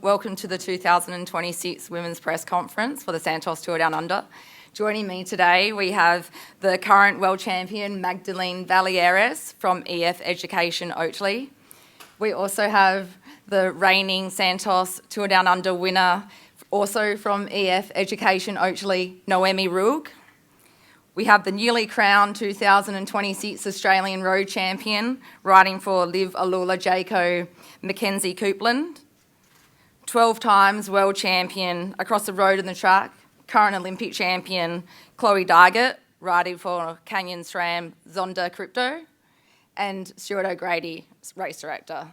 welcome to the 2026 Women's Press Conference for the Santos Tour Down Under. Joining me today, we have the current world champion, Magdeleine Vallieres from EF Education-Oatley. We also have the reigning Santos Tour Down Under winner, also from EF Education-Oatley, Noemi Rüegg. We have the newly crowned 2026 Australian Road Champion, riding for AIUla Jayco, Mackenzie Coupland. 12 times world champion across the road and the track, current Olympic champion, Chloé Dygert, riding for Canyon SRAM, zondacrypto, and Stuart O'Grady, race director.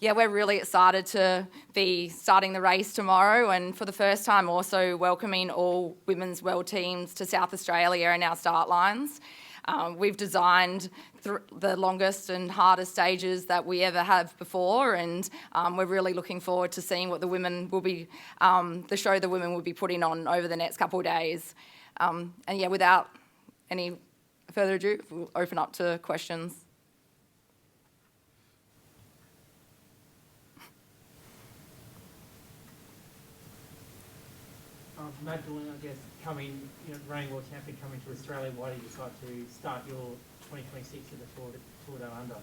We're really excited to be starting the race tomorrow, and for the first time also welcoming all women's world teams to South Australia in our start lines. We've designed the longest and hardest stages that we ever have before, and we're really looking forward to seeing what the women will be, the show the women will be putting on over the next couple of days. Without any further ado, we'll open up to questions. Magdeleine, I guess, reigning world champion coming to Australia, why did you decide to start your 2026 at the Tour Down Under?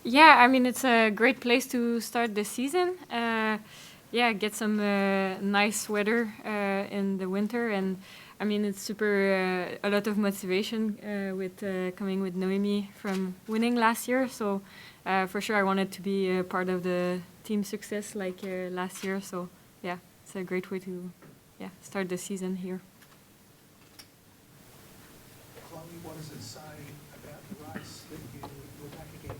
Yeah, I mean, it's a great place to start the season. Get some nice weather in the winter, and I mean, it's super a lot of motivation with coming with Noemi from winning last year. So for sure, I wanted to be a part of the team success like last year. So yeah, it's a great way to start the season here. Chloé, what does it say about the race that you were back again?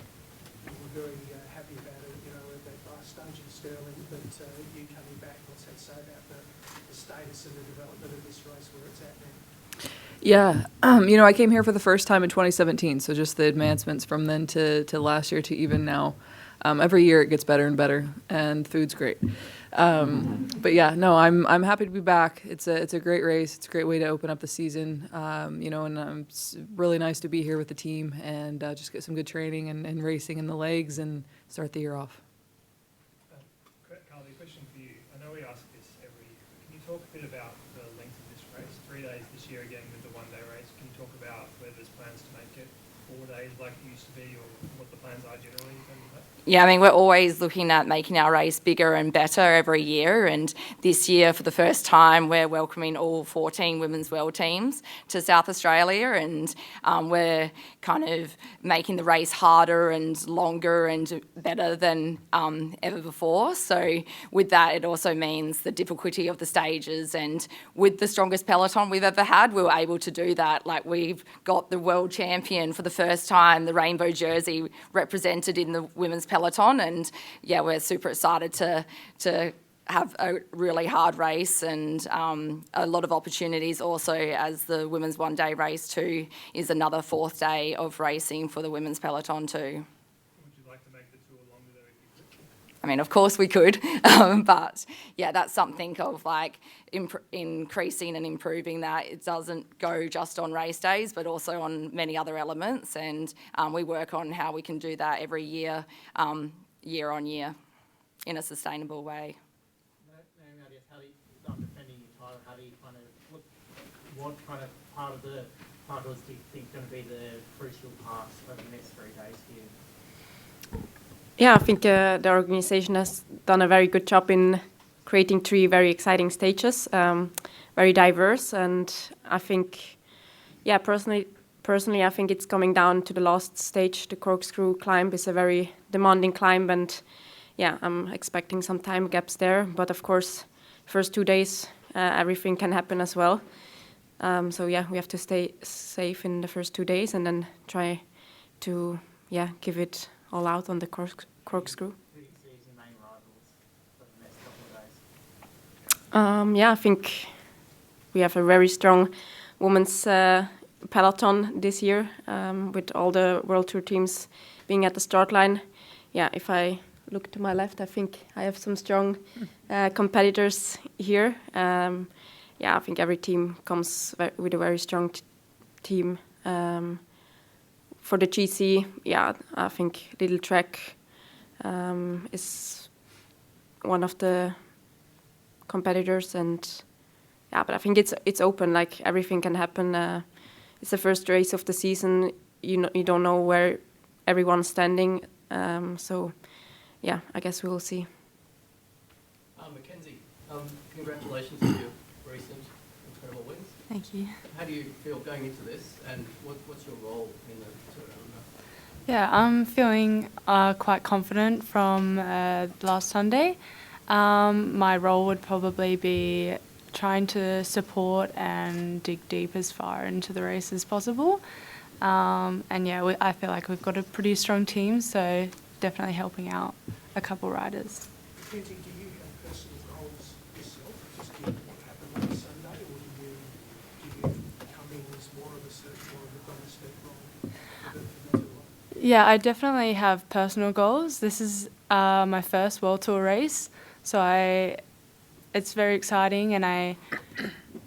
You were very happy about it, at that last stage in Stirling, but you coming back, what's that say about the status and the development of this race, where it's at now? Yeah, I came here for the first time in 2017, so just the advancements from then to last year to even now. Every year it gets better and better, and food's great. I'm happy to be back. It's a great race. It's a great way to open up the season. And it's really nice to be here with the team and just get some good training and racing in the legs and start the year off. Carlee, question for you. I know we ask this every year. Can you talk a bit about the length of this race? 3 days this year again with the one-day race. Can you talk about whether there's plans to make it 4 days like it used to be, or what the plans are generally in terms of that? Yeah, I mean, we're always looking at making our race bigger and better every year, and this year, for the first time, we're welcoming all 14 women's world teams to South Australia, and we're kind of making the race harder and longer and better than ever before. So with that, it also means the difficulty of the stages, and with the strongest peloton we've ever had, we were able to do that. Like, we've got the world champion for the first time, the rainbow jersey represented in the women's peloton, and we're super excited to have a really hard race and a lot of opportunities also, as the women's one-day race too is another 4th day of racing for the women's peloton too. Would you like to make the tour longer though if you could? I mean, of course we could, but that's something of like increasing and improving that. It doesn't go just on race days, but also on many other elements, and we work on how we can do that every year, year on year, in a sustainable way. Naomi, I guess, how do you, defending your title, how do you kind of what kind of part of the titles do you think is going to be the crucial parts over the next 3 days for you? Yeah, I think the organization has done a very good job in creating 3 very exciting stages, very diverse, and I think, personally, I think it's coming down to the last stage. The corkscrew climb is a very demanding climb, and I'm expecting some time gaps there. But of course, first 2 days, everything can happen as well. We have to stay safe in the first 2 days and then try to give it all out on the corkscrew. Who do you see as your main rivals for the next couple of days? I think we have a very strong women's peloton this year, with all the World Tour teams being at the start line. If I look to my left, I think I have some strong competitors here. I think every team comes with a very strong team. For the GC, I think Little Trek is one of the competitors, and yeah, but I think it's open. Like everything can happen. It's the first race of the season. You don't know where everyone's standing. So yeah, I guess we will see. Mackenzie, congratulations on your recent incredible wins. Thank you. How do you feel going into this, and what's your role in the Tour Down Under? Yeah, I'm feeling quite confident from last Sunday. My role would probably be trying to support and dig deep as far into the race as possible. And yeah, I feel like we've got a pretty strong team, so definitely helping out a couple riders. Mackenzie, do you have personal goals yourself, just given what happened last Sunday, or do you come in as more of a domestic role? Yeah, I definitely have personal goals. This is my first World Tour race, so it's very exciting, and I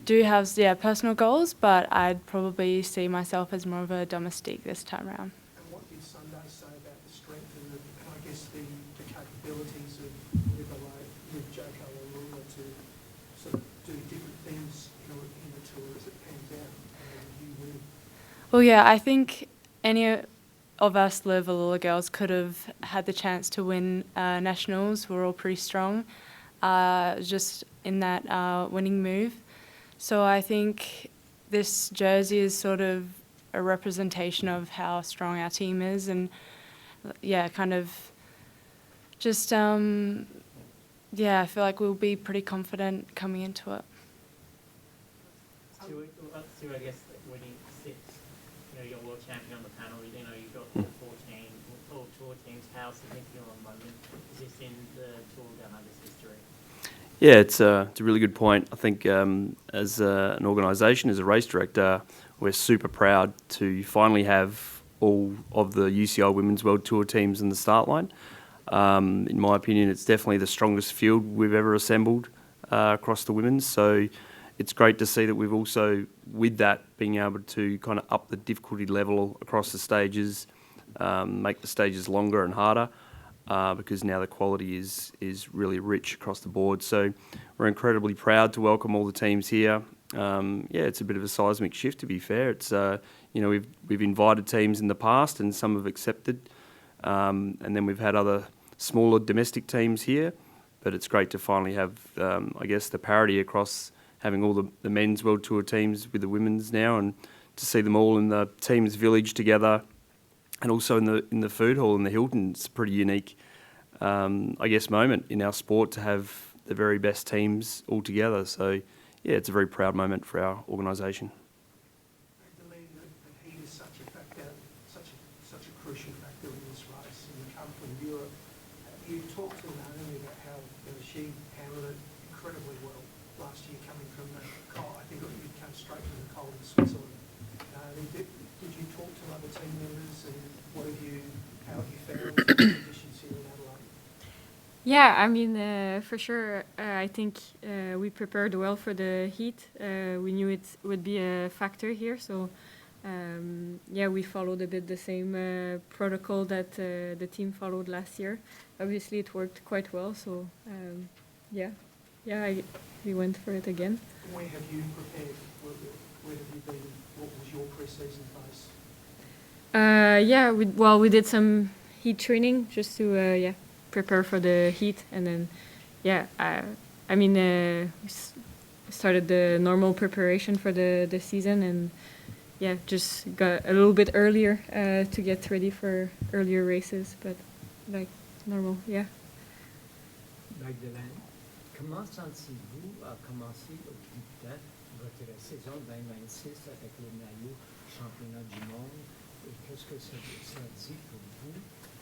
do have personal goals, but I'd probably see myself as more of a domestique this time around. And what did Sunday say about the strength and I guess the capabilities of with Jayco and Willunga to sort of do different things in the tour as it pans out, and you win? Well, yeah, I think any of us Willunga girls could have had the chance to win nationals. We're all pretty strong, just in that winning move. So I think this jersey is sort of a representation of how strong our team is, and yeah, kind of just I feel like we'll be pretty confident coming into it. Stuart, I guess when you sit, you're world champion on the panel, you've got 14 tour teams. How significant a moment is this in the Tour Down Under's history? Yeah, it's a really good point. I think as an organisation, as a race director, we're super proud to finally have all of the UCI Women's World Tour teams in the start line. In my opinion, it's definitely the strongest field we've ever assembled across the women's. So it's great to see that we've also, with that, being able to kind of up the difficulty level across the stages, make the stages longer and harder. Because now the quality is really rich across the board. So we're incredibly proud to welcome all the teams here. It's a bit of a seismic shift, to be fair. It's we've invited teams in the past and some have accepted, and then we've had other smaller domestic teams here. But it's great to finally have, I guess, the parity across having all the men's World Tour teams with the women's now, and to see them all in the teams village together. And also in the food hall in the Hilton. It's a pretty unique, I guess, moment in our sport to have the very best teams all together. So, yeah, it's a very proud moment for our organisation. Magdeleine, the heat is such a factor, such a crucial factor in this race, and you come from Europe. You talked to Noemi about how she handled it incredibly well last year, coming from the cold. I think you came straight from the cold in Switzerland. Did you talk to other team members, and how have you found the conditions here in Adelaide? Yeah, I mean, for sure, I think we prepared well for the heat. We knew it would be a factor here, so we followed a bit the same protocol that the team followed last year. Obviously, it worked quite well, so we went for it again. Where have you prepared? Where have you been? What was your pre-season phase? We did some heat training just to prepare for the heat, and then we started the normal preparation for the season, and just got a little bit earlier to get ready for earlier races, but like normal. Magdeleine, comment sentez-vous à commencer au Coupland votre saison 2026 avec le maillot championnat du monde? Et qu'est-ce que ça dit pour vous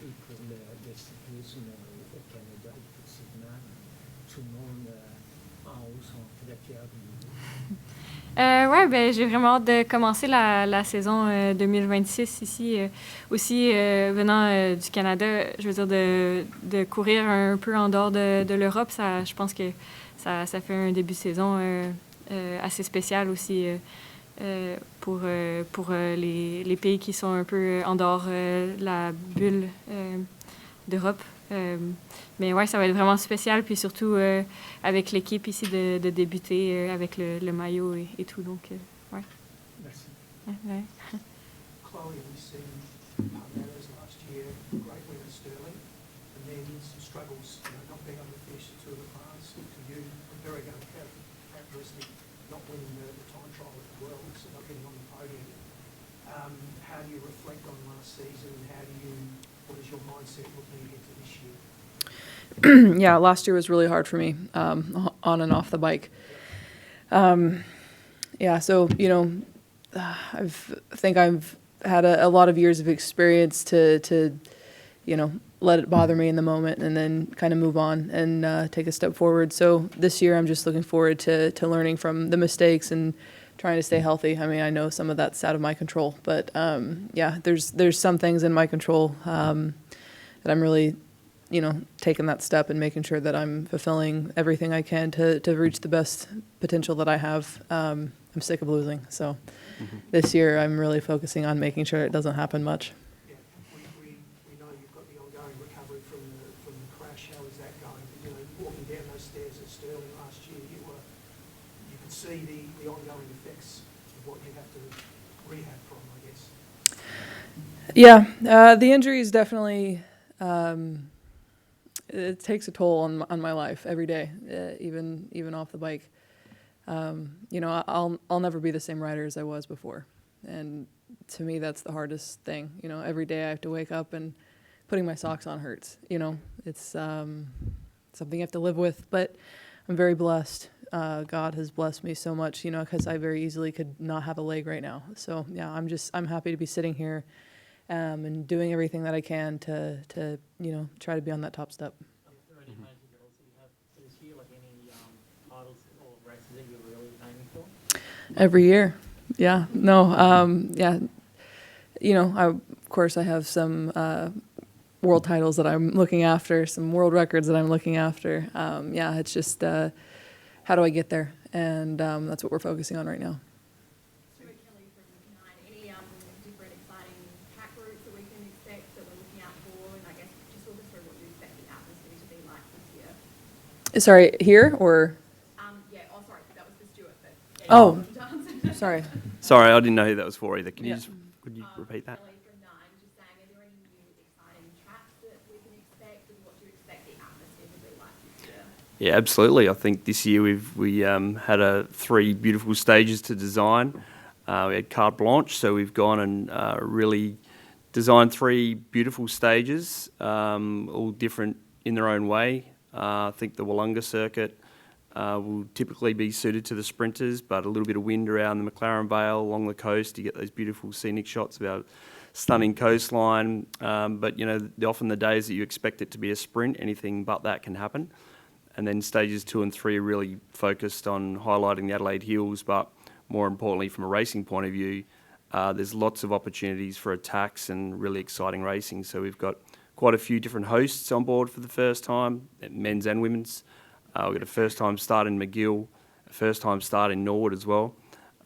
et pour le cyclisme au Canada? Effectivement, tout le monde en haut sont très fiers de vous. J'ai vraiment hâte de commencer la saison 2026 ici. Aussi, venant du Canada, je veux dire, de courir un peu en dehors de l'Europe, je pense que ça fait un début de saison assez spécial aussi pour les pays qui sont un peu en dehors la bulle d'Europe. Mais ouais, ça va être vraiment spécial, puis surtout avec l'équipe ici de débuter avec le maillot et tout. Donc, ouais. Merci. Ouais. Chloé, we see Partenaires last year, great win at Stirling, and then some struggles, not being able to finish the Tour de France. To you, very characteristic, not winning the time trial at the Worlds, so not getting on the podium. How do you reflect on last season, and what is your mindset looking ahead to this year? Yeah, last year was really hard for me, on and off the bike. Yeah, so, I think I've had a lot of years of experience to let it bother me in the moment and then kind of move on and take a step forward. So this year I'm just looking forward to learning from the mistakes and trying to stay healthy. I mean, I know some of that's out of my control, but yeah, there's some things in my control that I'm really taking that step and making sure that I'm fulfilling everything I can to reach the best potential that I have. I'm sick of losing, so this year I'm really focusing on making sure it doesn't happen much. Yeah, we know you've got the ongoing recovery from the crash. How is that going? Walking down those stairs at Stirling last year, you could see the ongoing effects of what you have to rehab from, I guess. Yeah, the injury is definitely. It takes a toll on my life every day, even off the bike. I'll never be the same rider as I was before, and to me that's the hardest thing. Every day I have to wake up and putting my socks on hurts. It's something you have to live with. But I'm very blessed. God has blessed me so much. Because I very easily could not have a leg right now. So yeah, I'm happy to be sitting here. And doing everything that I can to try to be on that top step. Are there any major goals that you have for this year, like any titles or races that you're really aiming for? Every year, yeah. No, yeah. Of course I have some world titles that I'm looking after, some world records that I'm looking after. Yeah, it's just how do I get there, and that's what we're focusing on right now. Sorry, here or? Yeah. Oh, sorry, that was for Stuart. But Oh, sorry. Sorry, I didn't know who that was for either. Could you repeat that? From Nine, just saying, are there any new exciting tracks that we can expect, and what do you expect the atmosphere to be like this year? Yeah, absolutely. I think this year we had 3 beautiful stages to design. We had carte blanche, so we've gone and really designed 3 beautiful stages, all different in their own way. I think the Willunga circuit will typically be suited to the sprinters, but a little bit of wind around the McLaren Vale along the coast, you get those beautiful scenic shots of our stunning coastline. But often the days that you expect it to be a sprint, anything but that can happen. And then stages 2 and 3 are really focused on highlighting the Adelaide Hills, but more importantly from a racing point of view, there's lots of opportunities for attacks and really exciting racing. So we've got quite a few different hosts on board for the first time, men's and women's. We've got a first-time start in McGill, a first-time start in Norwood as well.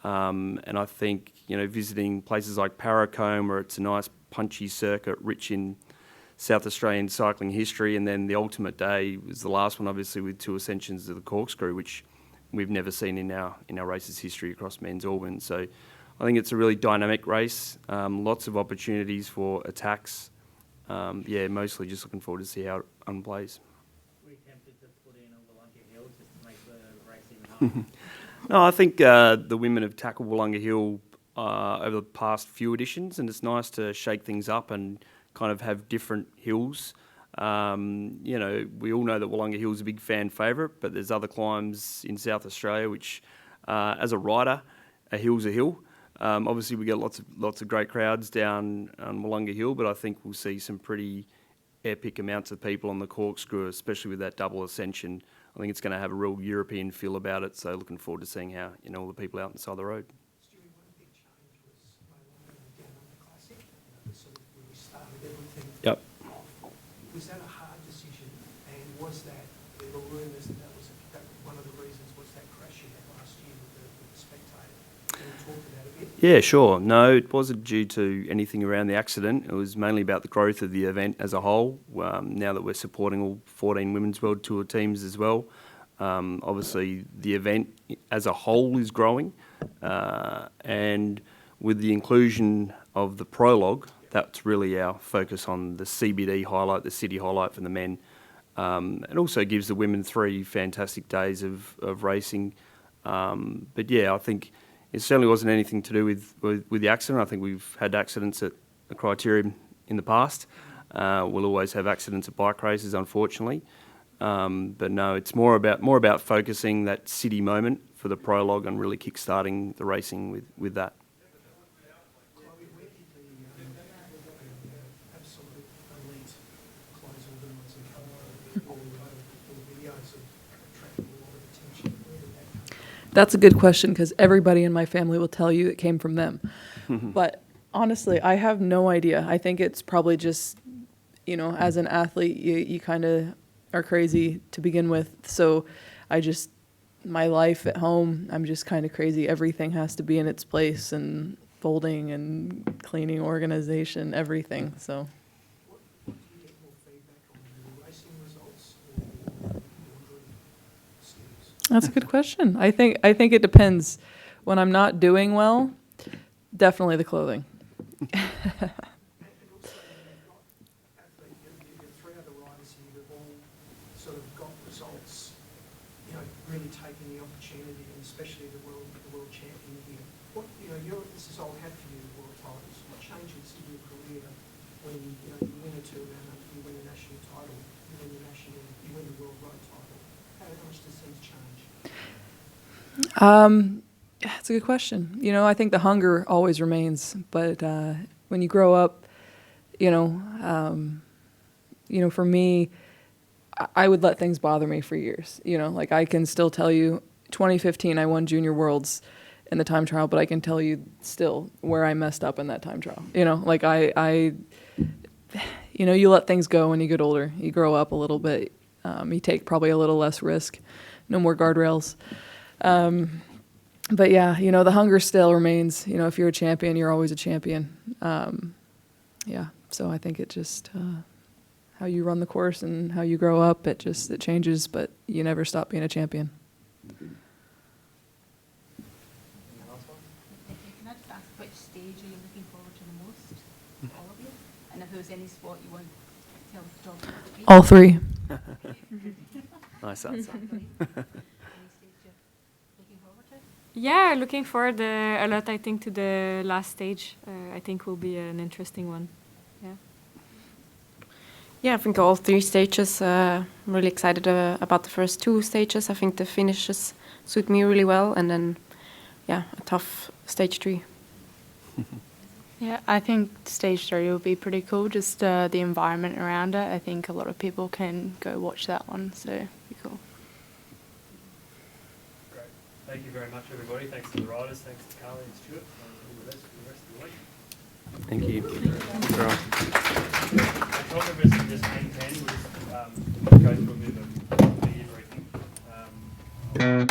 And I think, visiting places like Paracombe, where it's a nice punchy circuit, rich in South Australian cycling history, and then the ultimate day was the last one, obviously, with 2 ascensions of the corkscrew, which we've never seen in our races history across men's or women's. So I think it's a really dynamic race, lots of opportunities for attacks. Mostly just looking forward to see how it unplays. Were you tempted to put in a Willunga Hill just to make the race even harder? No, I think the women have tackled Willunga Hill over the past few editions, and it's nice to shake things up and kind of have different hills. We all know that Willunga Hill is a big fan favourite, but there's other climbs in South Australia which, as a rider, a hill's a hill. Obviously, we get lots of great crowds down on Willunga Hill, but I think we'll see some pretty epic amounts of people on the corkscrew, especially with that double ascension. I think it's going to have a real European feel about it, so looking forward to seeing how all the people out inside the road. Stuart, one big change was no longer the Down Under Classic, sort of when we started everything Yep. off. Was that a hard decision, and was that there were rumours that was one of the reasons was that crash you had last year with the spectator? Can you talk to that a bit? Yeah, sure. No, it wasn't due to anything around the accident. It was mainly about the growth of the event as a whole. Now that we're supporting all 14 Women's World Tour teams as well, obviously the event as a whole is growing. And with the inclusion of the prologue, that's really our focus on the CBD highlight, the city highlight for the men. It also gives the women 3 fantastic days of racing. But yeah, I think it certainly wasn't anything to do with the accident. I think we've had accidents at the Criterium in the past. We'll always have accidents at bike races, unfortunately. But no, it's more about focusing that city moment for the prologue and really kick-starting the racing with that. Chloe, where did the absolute elite clothes organising come from? All the videos of attracting a lot of attention. Where did that come from? That's a good question because everybody in my family will tell you it came from them. But honestly, I have no idea. I think it's probably just, as an athlete, you kind of are crazy to begin with. So my life at home, I'm just kind of crazy. Everything has to be in its place, and folding and cleaning, organization, everything. So What do you get more feedback on, the racing results or the laundry skills? that's a good question. I think it depends. When I'm not doing well, definitely the clothing. And also, you've got athlete, you've got 3 other riders here who've all sort of got results, really taking the opportunity, and especially the world champion here. What, this is all had for you, the world titles. What changes in your career when, you win a Tour Down Under, you win a national title, you win the world road title? How much does things change? That's a good question. I think the hunger always remains, but when you grow up, for me, I would let things bother me for years. Like I can still tell you, 2015 I won Junior Worlds in the time trial, but I can tell you still where I messed up in that time trial. Like you let things go when you get older. You grow up a little bit. You take probably a little less risk. No more guardrails. But yeah, the hunger still remains. If you're a champion, you're always a champion. Yeah, so I think it just how you run the course and how you grow up, it changes, but you never stop being a champion. Can I just ask which stage are you looking forward to the most, all of you? And if there's any sport you want to tell the dog about to be? All 3. Nice answer. Yeah, looking forward a lot, I think, to the last stage. I think will be an interesting one. Yeah. Yeah, I think all 3 stages, I'm really excited about the first 2 stages. I think the finishes suit me really well, and then, a tough stage 3. Yeah, I think stage 3 will be pretty cool, just the environment around it. I think a lot of people can go watch that one, so it'll be cool. Great. Thank you very much, everybody. Thanks to the riders. Thanks to Carlee and Stuart. And all the best for the rest of the week. Thank you. That's all right. The topic is just hand in hand. We'll just go through a bit of a briefing.